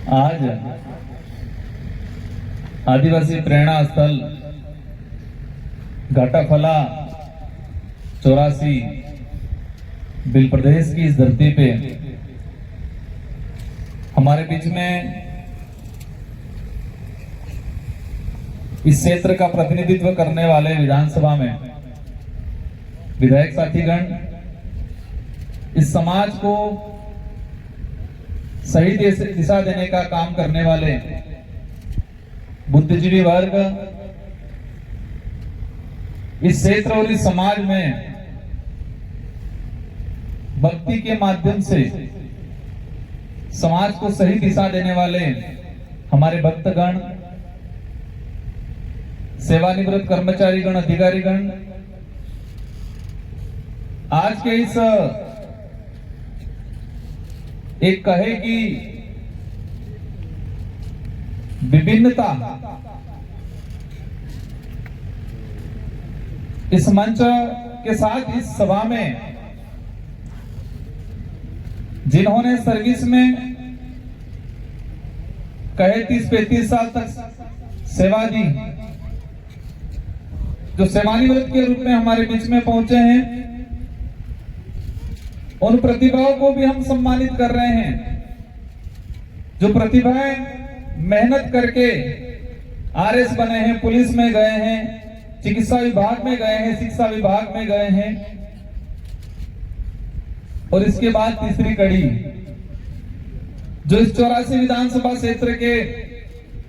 आज आदिवासी प्रेरणा स्थल घाटाफला 84 बिल प्रदेश की इस धरती पे हमारे बीच में इस क्षेत्र का प्रतिनिधित्व करने वाले विधानसभा में विधायक साथीगण, इस समाज को सही दिशा देने का काम करने वाले बुद्धिजीवी वर्ग, इस क्षेत्र और इस समाज में भक्ति के माध्यम से समाज को सही दिशा देने वाले हमारे भक्तगण, सेवानिवृत्त कर्मचारीगण, अधिकारीगण, आज के इस एक कहे कि विभिन्नता इस मंच के साथ इस सभा में जिन्होंने सर्विस में कहे 30-35 साल तक सेवा दी, जो सेवानिवृत्त के रूप में हमारे बीच में पहुंचे हैं, उन प्रतिभाओं को भी हम सम्मानित कर रहे हैं। जो प्रतिभाएं मेहनत करके आरएस बने हैं, पुलिस में गए हैं, चिकित्सा विभाग में गए हैं, शिक्षा विभाग में गए हैं, और इसके बाद तीसरी कड़ी जो इस 84 विधानसभा क्षेत्र के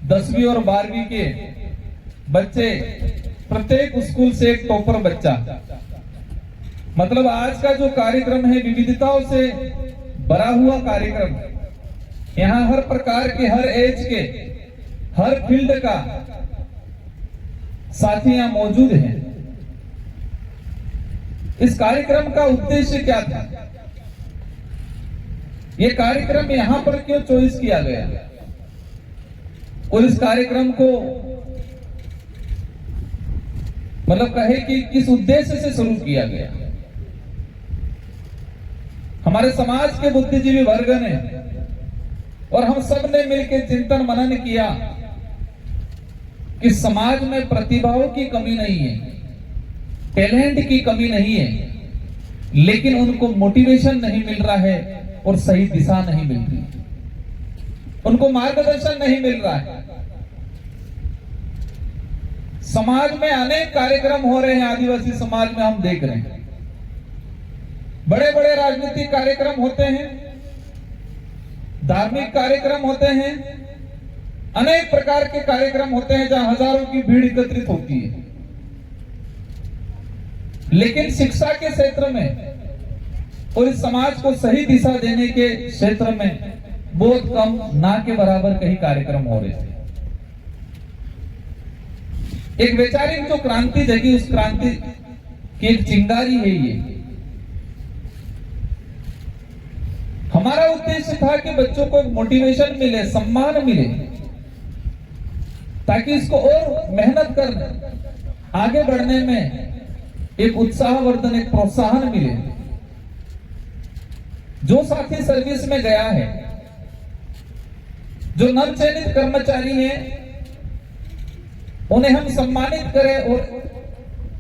10वीं और 12वीं के बच्चे, प्रत्येक स्कूल से एक टॉपर बच्चा, मतलब आज का जो कार्यक्रम है विविधताओं से भरा हुआ कार्यक्रम। यहाँ हर प्रकार के, हर एज के, हर फील्ड का साथी यहाँ मौजूद हैं। इस कार्यक्रम का उद्देश्य क्या था? ये कार्यक्रम यहां पर क्यों चॉइस किया गया और इस कार्यक्रम को मतलब कहे कि किस उद्देश्य से शुरू किया गया? हमारे समाज के बुद्धिजीवी वर्ग ने और हम सब ने मिलकर चिंतन मनन किया कि समाज में प्रतिभाओं की कमी नहीं है, टैलेंट की कमी नहीं है, लेकिन उनको मोटिवेशन नहीं मिल रहा है और सही दिशा नहीं मिल रही, उनको मार्गदर्शन नहीं मिल रहा है। समाज में अनेक कार्यक्रम हो रहे हैं, आदिवासी समाज में हम देख रहे हैं, बड़े बड़े राजनीतिक कार्यक्रम होते हैं, धार्मिक कार्यक्रम होते हैं, अनेक प्रकार के कार्यक्रम होते हैं जहां हजारों की भीड़ एकत्रित होती है, लेकिन शिक्षा के क्षेत्र में और इस समाज को सही दिशा देने के क्षेत्र में बहुत कम, ना के बराबर कई कार्यक्रम हो रहे थे। एक वैचारिक जो क्रांति जगी, उस क्रांति की एक चिंगारी है ये। हमारा उद्देश्य था कि बच्चों को एक मोटिवेशन मिले, सम्मान मिले, ताकि इसको और मेहनत करने, आगे बढ़ने में एक उत्साहवर्धन, एक प्रोत्साहन मिले। जो साथी सर्विस में गया है, जो नवचयनित कर्मचारी हैं, उन्हें हम सम्मानित करें, और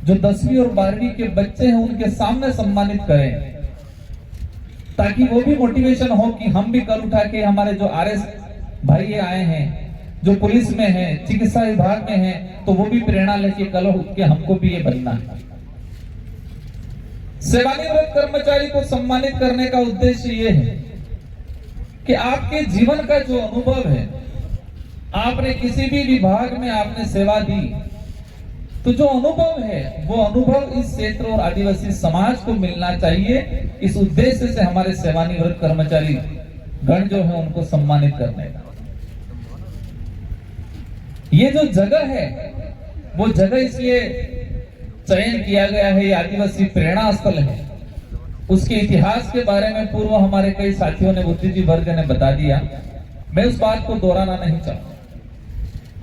जो 10वीं और 12वीं के बच्चे हैं उनके सामने सम्मानित करें, ताकि वो भी मोटिवेशन हो कि हम भी कल उठा के, हमारे जो आरएस भाई आए हैं, जो पुलिस में हैं, चिकित्सा विभाग में हैं, तो वो भी प्रेरणा लेके कल उठ के हमको भी ये बनना है। सेवानिवृत्त कर्मचारी को सम्मानित करने का उद्देश्य ये है कि आपके जीवन का जो अनुभव है, आपने किसी भी विभाग में आपने सेवा दी, तो जो अनुभव है वो अनुभव इस क्षेत्र और आदिवासी समाज को मिलना चाहिए। इस उद्देश्य से हमारे सेवानिवृत्त कर्मचारी गण जो है उनको सम्मानित करने का ये जो जगह है, वो जगह इसलिए चयन किया गया है, ये आदिवासी प्रेरणा स्थल है। उसके इतिहास के बारे में पूर्व हमारे कई साथियों ने, बुद्धिजीवी वर्ग ने बता दिया, मैं उस बात को दोहराना नहीं चाहता।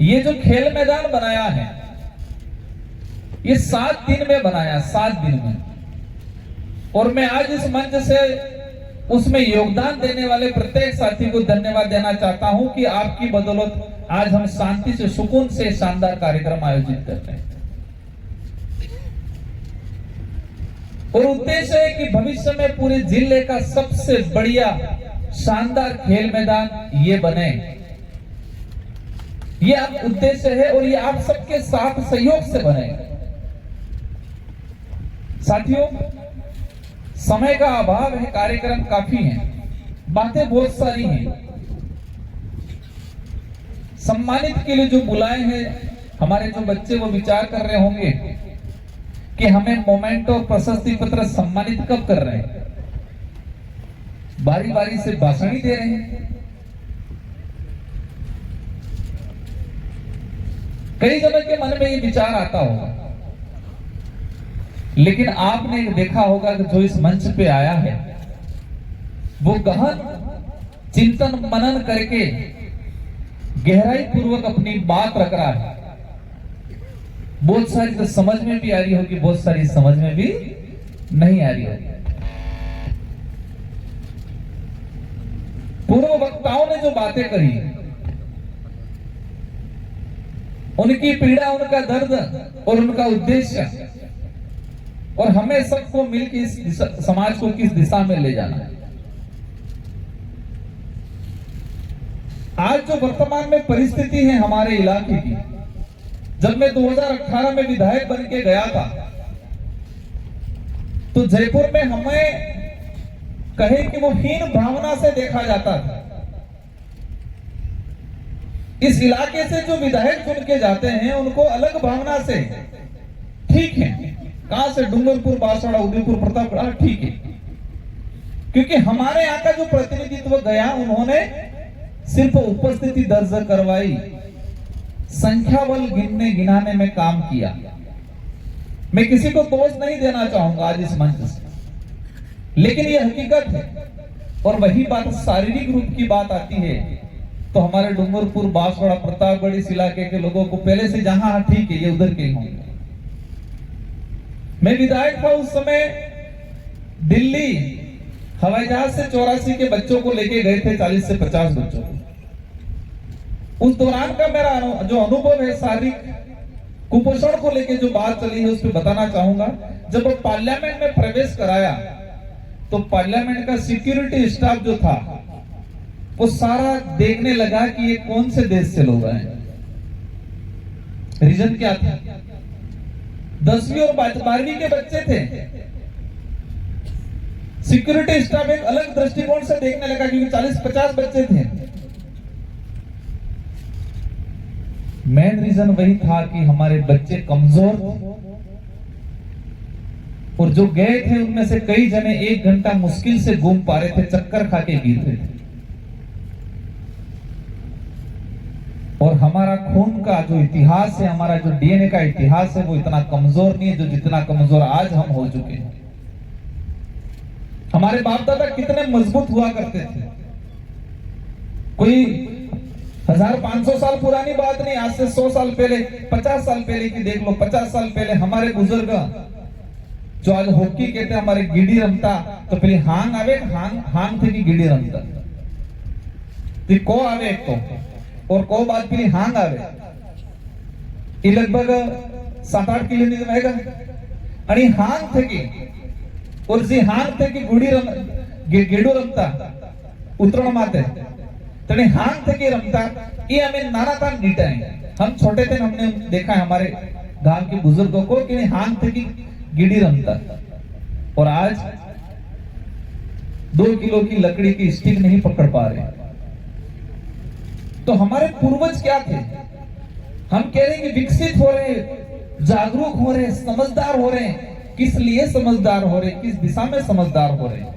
ये जो खेल मैदान बनाया है, ये 7 दिन में बनाया, 7 दिन में। और मैं आज इस मंच से उसमें योगदान देने वाले प्रत्येक साथी को धन्यवाद देना चाहता हूं कि आपकी बदौलत आज हम शांति से, सुकून से शानदार कार्यक्रम आयोजित कर रहे हैं। और उद्देश्य है कि भविष्य में पूरे जिले का सबसे बढ़िया शानदार खेल मैदान ये बने। ये आप उद्देश्य है और ये आप सबके साथ सहयोग से बने। साथियों, समय का अभाव है, कार्यक्रम काफी हैं, बातें बहुत सारी हैं। सम्मानित के लिए जो बुलाए हैं हमारे जो बच्चे, वो विचार कर रहे होंगे कि हमें मोमेंट और प्रशस्ति पत्र सम्मानित कब कर रहे हैं। बारी बारी से भाषण ही दे रहे हैं। कई जनों के मन में ये विचार आता होगा, लेकिन आपने देखा होगा कि जो इस मंच पे आया है वो गहन चिंतन मनन करके गहराई पूर्वक अपनी बात रख रहा है। बहुत सारी तो समझ में भी आ रही होगी, बहुत सारी समझ में भी नहीं आ रही होगी। पूर्व वक्ताओं ने जो बातें कही, उनकी पीड़ा, उनका दर्द और उनका उद्देश्य, और हमें सबको मिलकर इस समाज को किस दिशा में ले जाना है। आज जो वर्तमान में परिस्थिति है हमारे इलाके की, जब मैं 2018 में विधायक बन के गया था तो जयपुर में हमें कहे कि वो हीन भावना से देखा जाता था। इस इलाके से जो विधायक चुन के जाते हैं उनको अलग भावना से, ठीक है, कहां से, डूंगरपुर, बांसवाड़ा, उदयपुर, प्रतापगढ़, ठीक है, क्योंकि हमारे यहाँ का जो प्रतिनिधित्व गया, उन्होंने सिर्फ उपस्थिति दर्ज करवाई, संख्या बल गिनने गिनाने में काम किया। मैं किसी को दोष नहीं देना चाहूंगा आज इस मंच से, लेकिन यह हकीकत है। और वही बात शारीरिक रूप की बात आती है तो हमारे डूंगरपुर, बांसवाड़ा, प्रतापगढ़ इस इलाके के लोगों को पहले से जहां ठीक है, ये उधर के होंगे। मैं विधायक था उस समय, दिल्ली हवाई जहाज से 84 के बच्चों को लेके गए थे, 40 से 50 बच्चों को। उस दौरान का मेरा जो अनुभव है, शारीरिक कुपोषण को लेके जो बात चली है उस पर बताना चाहूंगा। जब पार्लियामेंट में प्रवेश कराया तो पार्लियामेंट का सिक्योरिटी स्टाफ जो था वो सारा देखने लगा कि ये कौन से देश से लोग आए। रीजन क्या था? 10वीं और 12वीं के बच्चे थे। सिक्योरिटी स्टाफ एक अलग दृष्टिकोण से देखने लगा क्योंकि 40-50 बच्चे थे। मेन रीजन वही था कि हमारे बच्चे कमजोर थे और जो गए थे उनमें से कई जने 1 घंटा मुश्किल से घूम पा रहे थे, चक्कर खा के गिर रहे थे। और हमारा खून का जो इतिहास है, हमारा जो डीएनए का इतिहास है, वो इतना कमजोर नहीं है जो जितना कमजोर आज हम हो चुके हैं। हमारे बाप दादा कितने मजबूत हुआ करते थे। कोई 1500 साल पुरानी बात नहीं, आज से 100 साल पहले, 50 साल पहले की देख लो। 50 साल पहले हमारे बुजुर्ग जो आज हॉकी कहते हैं, हमारे गिडी रमता तो पहले हांग आवे, हांग थे कि गिडी रमता तो को आवे एक तो, और को बात पहले हांग आवे। ये लगभग 7-8 किलोमीटर रहेगा आणि हांग थे की, और जे हांग थे की गेडू रमता उतरण माते तने हांग थे की रमता। ये हमें नाना तान गीटा है। हम छोटे थे, हमने देखा है हमारे गांव के बुजुर्गों को कि हांग थे की गिडी रमता, और आज 2 किलो की लकड़ी की स्टिक नहीं पकड़ पा रहे। तो हमारे पूर्वज क्या थे? हम कह रहे हैं कि विकसित हो रहे, जागरूक हो रहे, समझदार हो रहे हैं। किस लिए समझदार हो रहे, किस दिशा में समझदार हो रहे?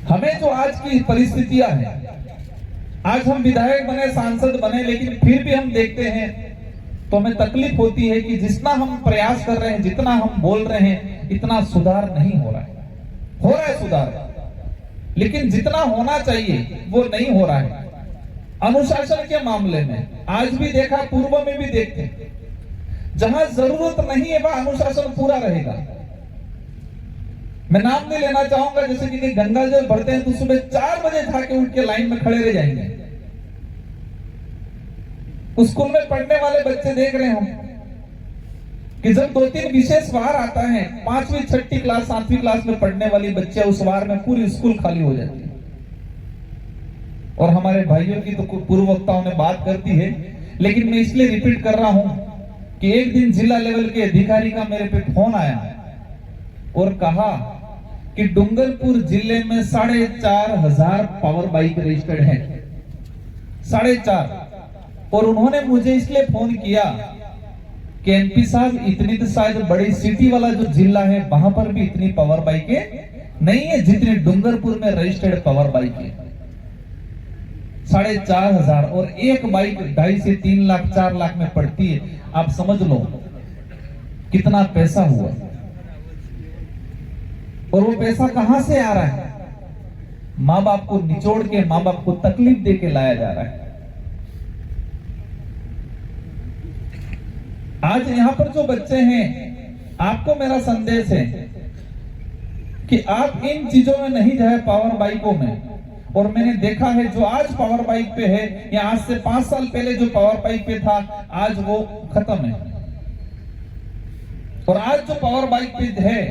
हमें जो आज की परिस्थितियां हैं, आज हम विधायक बने, सांसद बने, लेकिन फिर भी हम देखते हैं तो हमें तकलीफ होती है कि जितना हम प्रयास कर रहे हैं, जितना हम बोल रहे हैं, इतना सुधार नहीं हो रहा है। हो रहा है सुधार, लेकिन जितना होना चाहिए वो नहीं हो रहा है। अनुशासन के मामले में आज भी देखा, पूर्व में भी देखते, जहां जरूरत नहीं है वहां अनुशासन पूरा रहेगा। मैं नाम नहीं लेना चाहूंगा, जैसे कि गंगा जल भरते हैं तो सुबह 4 बजे जाके उठ के लाइन में खड़े रह जाएंगे। स्कूल में पढ़ने वाले बच्चे देख रहे हैं हम कि जब 2-3 विशेष वार आता है, 5वीं 6वीं क्लास 7वीं क्लास में पढ़ने वाली बच्चे, उस वार में पूरी स्कूल खाली हो जाती है। और हमारे भाइयों की तो पूर्व वक्ताओं ने बात कर दी है, लेकिन मैं इसलिए रिपीट कर रहा हूं कि एक दिन जिला लेवल के अधिकारी का मेरे पे फोन आया और कहा कि डूंगरपुर जिले में 4,500 पावर बाइक रजिस्टर्ड है, 4,500। और उन्होंने मुझे इसलिए फोन किया कि एमपी साहब, इतनी तो शायद बड़ी सिटी वाला जो जिला है वहां पर भी इतनी पावर बाइकें नहीं है जितनी डूंगरपुर में रजिस्टर्ड पावर बाइक है। 4,500 और एक बाइक 2.5 से 3 लाख 4 लाख में पड़ती है। आप समझ लो कितना पैसा हुआ। और वो पैसा कहां से आ रहा है? मां बाप को निचोड़ के, मां बाप को तकलीफ दे के लाया जा रहा है। आज यहां पर जो बच्चे हैं, आपको मेरा संदेश है कि आप इन चीजों में नहीं जाए, पावर बाइकों में। और मैंने देखा है जो आज पावर बाइक पे है या आज से 5 साल पहले जो पावर बाइक पे था, आज वो खत्म है। और आज जो पावर बाइक पे है,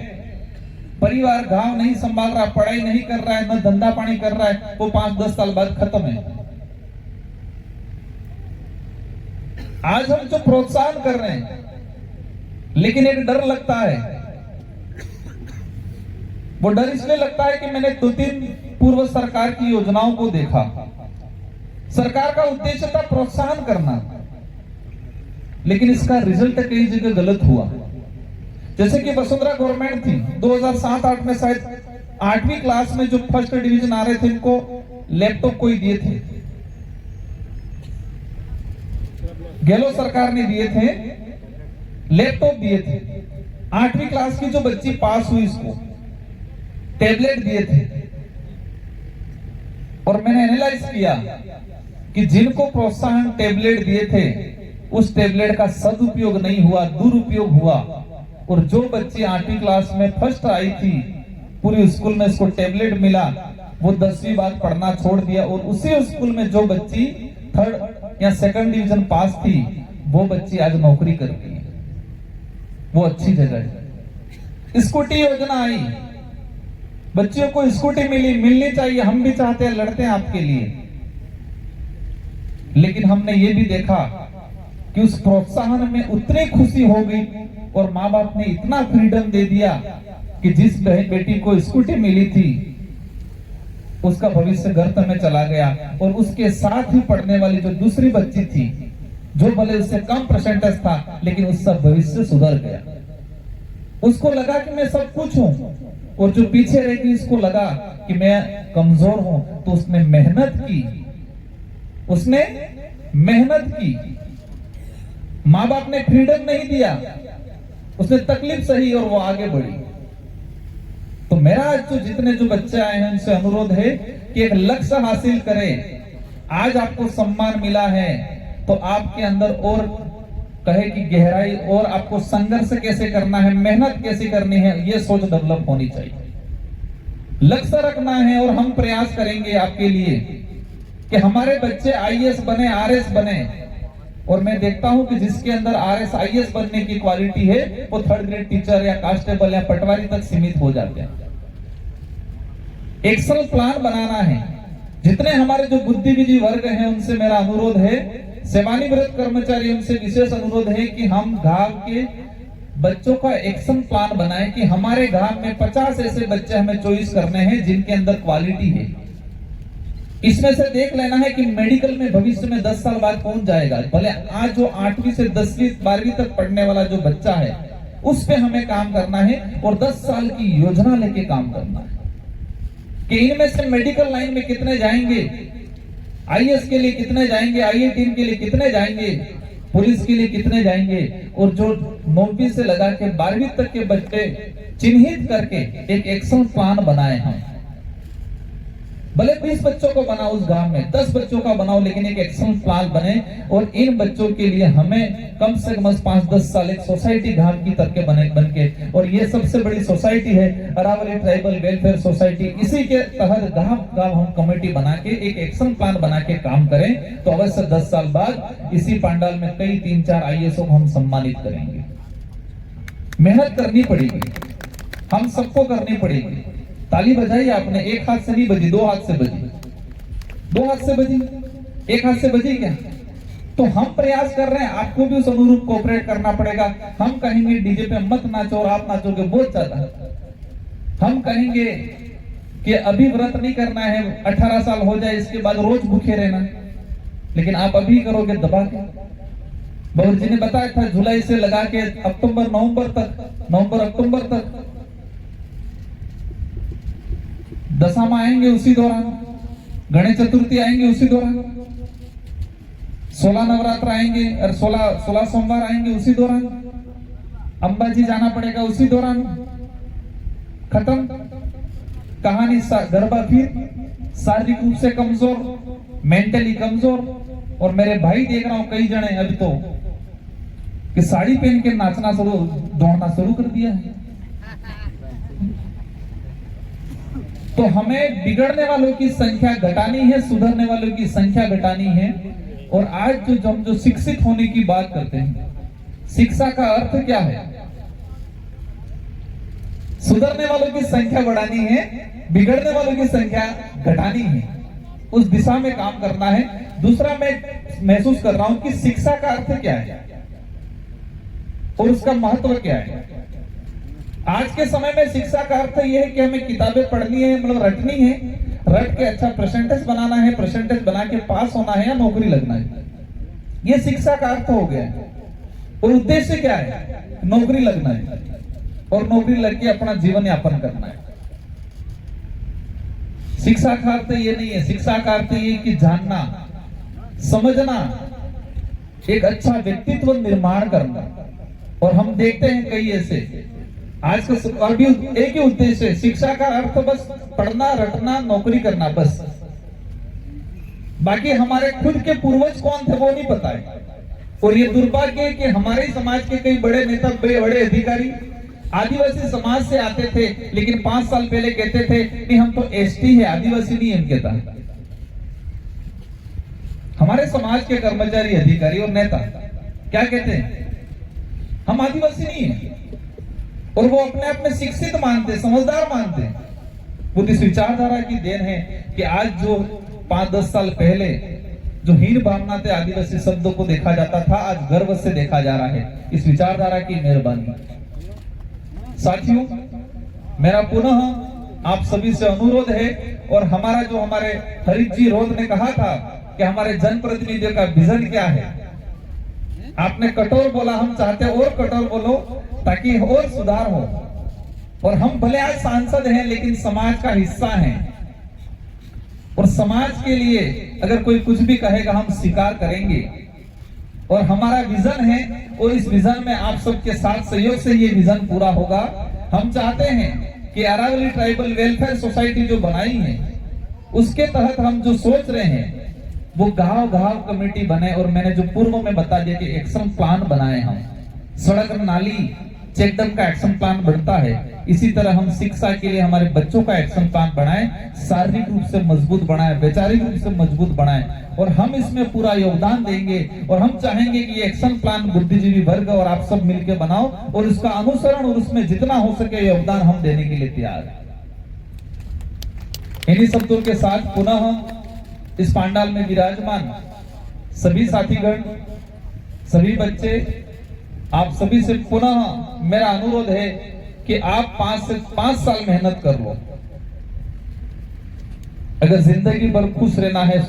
परिवार गांव नहीं संभाल रहा, पढ़ाई नहीं कर रहा है, न धंधा पानी कर रहा है, वो 5-10 साल बाद खत्म है। आज हम जो प्रोत्साहन कर रहे हैं, लेकिन एक डर लगता है। वो डर इसलिए लगता है कि मैंने 2-3 पूर्व सरकार की योजनाओं को देखा। सरकार का उद्देश्य था प्रोत्साहन करना, लेकिन इसका रिजल्ट कई जगह गलत हुआ। जैसे कि वसुंधरा गवर्नमेंट थी, 2007-8 में शायद 8वीं क्लास में जो फर्स्ट डिवीजन आ रहे थे, इनको लैपटॉप कोई दिए थे, गहलोत सरकार ने दिए थे, लैपटॉप दिए थे। 8वीं क्लास की जो बच्ची पास हुई, इसको टैबलेट दिए थे। और मैंने एनालाइज किया कि जिनको प्रोत्साहन टैबलेट दिए थे, उस टैबलेट का सदुपयोग नहीं हुआ, दुरुपयोग हुआ। और जो बच्ची 8वीं क्लास में फर्स्ट आई थी, पूरी स्कूल में इसको टैबलेट मिला, वो 10वीं बाद पढ़ना छोड़ दिया। और उसी स्कूल में जो बच्ची 3rd या 2nd डिवीजन पास थी, वो बच्ची आज नौकरी करती है, वो अच्छी जगह है। स्कूटी योजना आई, बच्चियों को स्कूटी मिलनी चाहिए, हम भी चाहते हैं, लड़ते हैं आपके लिए। लेकिन हमने ये भी देखा कि उस प्रोत्साहन में उतनी खुशी हो गई और माँ बाप ने इतना फ्रीडम दे दिया कि जिस बेटी को स्कूटी मिली थी, उसका भविष्य गर्त में चला गया। और उसके साथ ही पढ़ने वाली जो दूसरी बच्ची थी, जो भले उससे कम परसेंटेज था, लेकिन उसका भविष्य सुधर गया। उसको लगा कि मैं सब कुछ हूं, और जो पीछे रह गई, उसको लगा कि मैं कमजोर हूं। तो उसने मेहनत की, उसने मेहनत की। माँ बाप ने फ्रीडम नहीं दिया, उसने तकलीफ सही और वो आगे बढ़ी। तो मेरा जो जितने जो बच्चे आए हैं, उनसे अनुरोध है कि एक लक्ष्य हासिल करें। आज आपको सम्मान मिला है, तो आपके अंदर और कहे कि गहराई, और आपको संघर्ष कैसे करना है, मेहनत कैसे करनी है, ये सोच डेवलप होनी चाहिए। लक्ष्य रखना है और हम प्रयास करेंगे आपके लिए कि हमारे बच्चे आईएएस बने, आरएस बने। और मैं देखता हूं कि जिसके अंदर आरएस आईएएस बनने की क्वालिटी है, वो 3rd ग्रेड टीचर या कांस्टेबल या पटवारी तक सीमित हो जाते हैं। एक्शन प्लान बनाना है। जितने हमारे जो बुद्धिजीवी वर्ग हैं, उनसे मेरा अनुरोध है, सेवानिवृत्त कर्मचारी, उनसे विशेष अनुरोध है कि हम गांव के बच्चों का एक्शन प्लान बनाएं कि हमारे गांव में 50 ऐसे बच्चे हमें चॉइस करने हैं जिनके अंदर क्वालिटी है। इसमें से देख लेना है कि मेडिकल में भविष्य में 10 साल बाद कौन जाएगा। भले आज जो 8वीं से 10वीं 12वीं तक पढ़ने वाला जो बच्चा है, उस पे हमें काम करना है और 10 साल की योजना लेके काम करना है कि इनमें से मेडिकल लाइन में कितने जाएंगे, आईएएस के लिए कितने जाएंगे, आईआईटी के लिए कितने जाएंगे, पुलिस के लिए कितने जाएंगे। और जो 9वीं से लगा के 12वीं तक के बच्चे चिन्हित करके एक एक्शन प्लान बनाए हम। भले 20 बच्चों को बनाओ उस गांव में, 10 बच्चों का बनाओ, लेकिन एक एक्शन प्लान बने और इन बच्चों के लिए हमें कम से कम 5-10 साल एक सोसाइटी गांव की तरह बनके, और ये सबसे बड़ी सोसाइटी है अरावली ट्राइबल वेलफेयर सोसाइटी। इसी के तहत गांव गांव हम कमेटी बना के एक एक्शन प्लान बना के काम करें तो अवश्य 10 साल बाद इसी पंडाल में कई 3-4 आईएएसओ को हम सम्मानित करेंगे। मेहनत करनी पड़ेगी, हम सबको करनी पड़ेगी। ताली बजाई आपने, एक हाथ से नहीं बजी, 2 हाथ से बजी, 2 हाथ से बजी, एक हाथ से बजी क्या? तो हम प्रयास कर रहे हैं, आपको भी उस अनुरूप कोऑपरेट करना पड़ेगा। हम कहेंगे डीजे पे मत नाचो और आप नाचोगे बहुत ज्यादा। हम कहेंगे कि अभी व्रत नहीं करना है, 18 साल हो जाए इसके बाद रोज भूखे रहना, लेकिन आप अभी करोगे दबा के। बाबू जी ने बताया था जुलाई से लगा के नवंबर अक्टूबर तक दशमा आएंगे उसी दौरान, गणेश चतुर्थी आएंगे उसी दौरान, 16 नवरात्र आएंगे और 16 सोमवार आएंगे उसी दौरान, अंबाजी जाना पड़ेगा उसी दौरान। खत्म कहानी। गरबा फिर शारीरिक रूप से कमजोर, मेंटली कमजोर। और मेरे भाई देख रहा हूं कई जने अभी तो कि साड़ी पहन के नाचना शुरू, दौड़ना शुरू कर दिया है। तो हमें बिगड़ने वालों की संख्या घटानी है, सुधरने वालों की संख्या घटानी है। और आज हम जो शिक्षित होने की बात करते हैं, शिक्षा का अर्थ क्या है? सुधरने वालों की संख्या बढ़ानी है, बिगड़ने वालों की संख्या घटानी है, उस दिशा में काम करना है। दूसरा, मैं महसूस कर रहा हूं कि शिक्षा का अर्थ क्या है और उसका महत्व क्या है। आज के समय में शिक्षा का अर्थ यह है कि हमें किताबें पढ़नी है, मतलब रटनी है, रट के अच्छा परसेंटेज बनाना है, परसेंटेज बना के पास होना है या नौकरी लगना है। यह शिक्षा का अर्थ हो गया है। और उद्देश्य क्या है? नौकरी लगना है और नौकरी लग के अपना जीवन यापन करना है। शिक्षा का अर्थ ये नहीं है। शिक्षा का अर्थ ये कि जानना, समझना, एक अच्छा व्यक्तित्व निर्माण करना। और हम देखते हैं कई ऐसे आज का, और भी एक ही उद्देश्य है, शिक्षा का अर्थ बस पढ़ना, रटना, नौकरी करना, बस। बाकी हमारे खुद के पूर्वज कौन थे वो नहीं पता है। और ये दुर्भाग्य है कि हमारे समाज के कई बड़े नेता, बड़े अधिकारी आदिवासी समाज से आते थे, लेकिन 5 साल पहले कहते थे कि हम तो एसटी है, आदिवासी नहीं हम कहता। हमारे समाज के कर्मचारी, अधिकारी और नेता क्या कहते हैं? हम आदिवासी नहीं है। और वो अपने आप में शिक्षित मानते, समझदार मानते। वो इस विचारधारा की देन है कि आज जो 5-10 साल पहले जो हीन भावना थे आदिवासी शब्दों को देखा जाता था, आज गर्व से देखा जा रहा है। इस विचारधारा की मेहरबानी। साथियों, मेरा पुनः आप सभी से अनुरोध है, और हमारा जो हमारे हरीश जी रोध ने कहा था कि हमारे जनप्रतिनिधियों का विजन क्या है। आपने कठोर बोला, हम चाहते हैं और कठोर बोलो ताकि और सुधार हो। और हम भले आज सांसद हैं लेकिन समाज का हिस्सा हैं, और समाज के लिए अगर कोई कुछ भी कहेगा हम स्वीकार करेंगे। और हमारा विजन है, और इस विजन में आप सबके साथ सहयोग से ये विजन पूरा होगा। हम चाहते हैं कि अरावली ट्राइबल वेलफेयर सोसाइटी जो बनाई है उसके तहत हम जो सोच रहे हैं वो गांव-गांव कमेटी बने। और मैंने जो पूर्व में बता दिया कि एक्शन प्लान बनाए, हम सड़क, नाली, चेकडम का एक्शन प्लान बनता है, इसी तरह हम शिक्षा के लिए हमारे बच्चों का एक्शन प्लान बनाएं, शारीरिक रूप से मजबूत बनाएं, वैचारिक रूप से मजबूत बनाएं। और हम इसमें पूरा योगदान देंगे। और हम चाहेंगे कि ये एक्शन प्लान बुद्धिजीवी वर्ग और आप सब मिलकर बनाओ, और उसका अनुसरण और उसमें जितना हो सके योगदान हम देने के लिए तैयार हैं। इन्हीं शब्दों के साथ पुनः हम इस पंडाल में विराजमान सभी साथीगण, सभी बच्चे, आप सभी से पुनः मेरा अनुरोध है कि आप 5 साल मेहनत कर लो। अगर जिंदगी भर खुश रहना है,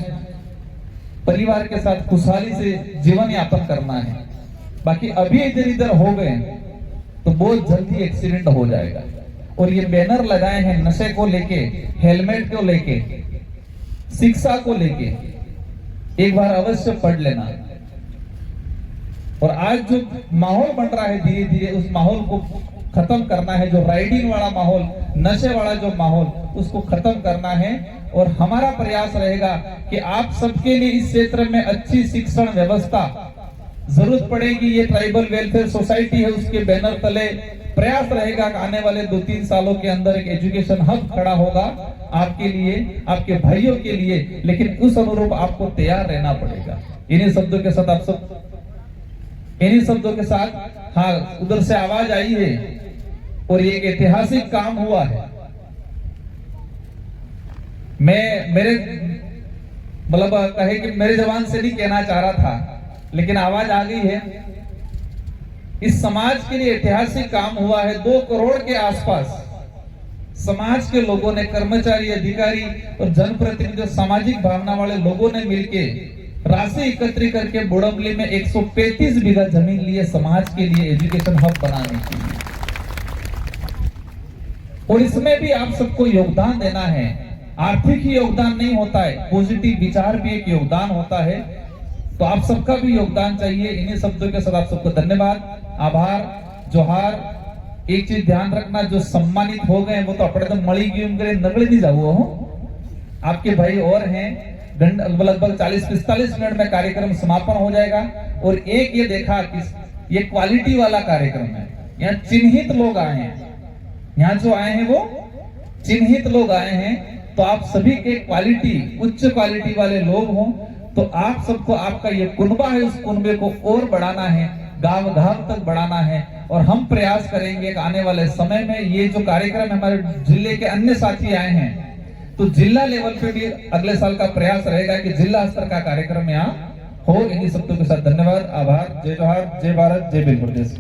परिवार के साथ खुशहाली से जीवन यापन करना है, बाकी अभी इधर इधर हो गए तो बहुत जल्दी एक्सीडेंट हो जाएगा। और ये बैनर लगाए हैं नशे को लेके, हेलमेट को लेके, शिक्षा को लेके, एक बार अवश्य पढ़ लेना। और आज जो माहौल बन रहा है धीरे धीरे, उस माहौल को खत्म करना है, जो राइडिंग वाला माहौल, नशे वाला जो माहौल, उसको खत्म करना है। और हमारा प्रयास रहेगा कि आप सबके लिए इस क्षेत्र में अच्छी शिक्षण व्यवस्था, जरूरत पड़ेगी ये ट्राइबल वेलफेयर सोसाइटी है उसके बैनर तले प्रयास रहेगा कि आने वाले 2-3 सालों के अंदर एक एजुकेशन हब खड़ा होगा आपके लिए, आपके भाइयों के लिए, लेकिन उस अनुरूप आपको तैयार रहना पड़ेगा। इन्हीं शब्दों के साथ आप सब, इन्हीं शब्दों के साथ, हाँ उधर से आवाज आई है और ये एक ऐतिहासिक काम हुआ है। मैं मेरे मतलब कहे कि मेरे जबान से नहीं कहना चाह रहा था, लेकिन आवाज आ गई है। इस समाज के लिए ऐतिहासिक काम हुआ है। 2 करोड़ के आसपास समाज के लोगों ने, कर्मचारी, अधिकारी और जनप्रतिनिधि, सामाजिक भावना वाले लोगों ने मिलके राशि एकत्रित करके बोडमली में 135 बीघा जमीन लिए समाज के लिए एजुकेशन हब बनाने के लिए। और इसमें भी आप सबको योगदान देना है। आर्थिक ही योगदान नहीं होता है, पॉजिटिव विचार भी एक योगदान होता है। तो आप सबका भी योगदान चाहिए। इन्हीं शब्दों के साथ आप सबको धन्यवाद, आभार, जोहार। एक चीज ध्यान रखना, जो सम्मानित हो गए वो तो अपने तो मड़ी की उम्र नगड़े नहीं जाओ हो। आपके भाई और हैं, लगभग 40-45 मिनट में कार्यक्रम समापन हो जाएगा। और एक ये देखा कि ये क्वालिटी वाला कार्यक्रम है, यहाँ चिन्हित लोग आए हैं, यहाँ जो आए हैं वो चिन्हित लोग आए हैं। तो आप सभी के क्वालिटी, उच्च क्वालिटी वाले लोग हों, तो आप सबको, आपका ये कुनबा है, उस कुनबे को और बढ़ाना है, गांव-गांव तक बढ़ाना है। और हम प्रयास करेंगे कि आने वाले समय में ये जो कार्यक्रम हमारे जिले के अन्य साथी आए हैं, तो जिला लेवल पे भी अगले साल का प्रयास रहेगा कि जिला स्तर का कार्यक्रम यहाँ हो। इन्हीं शब्दों के साथ धन्यवाद, आभार, जय जोहार, जय भारत, जय भील प्रदेश।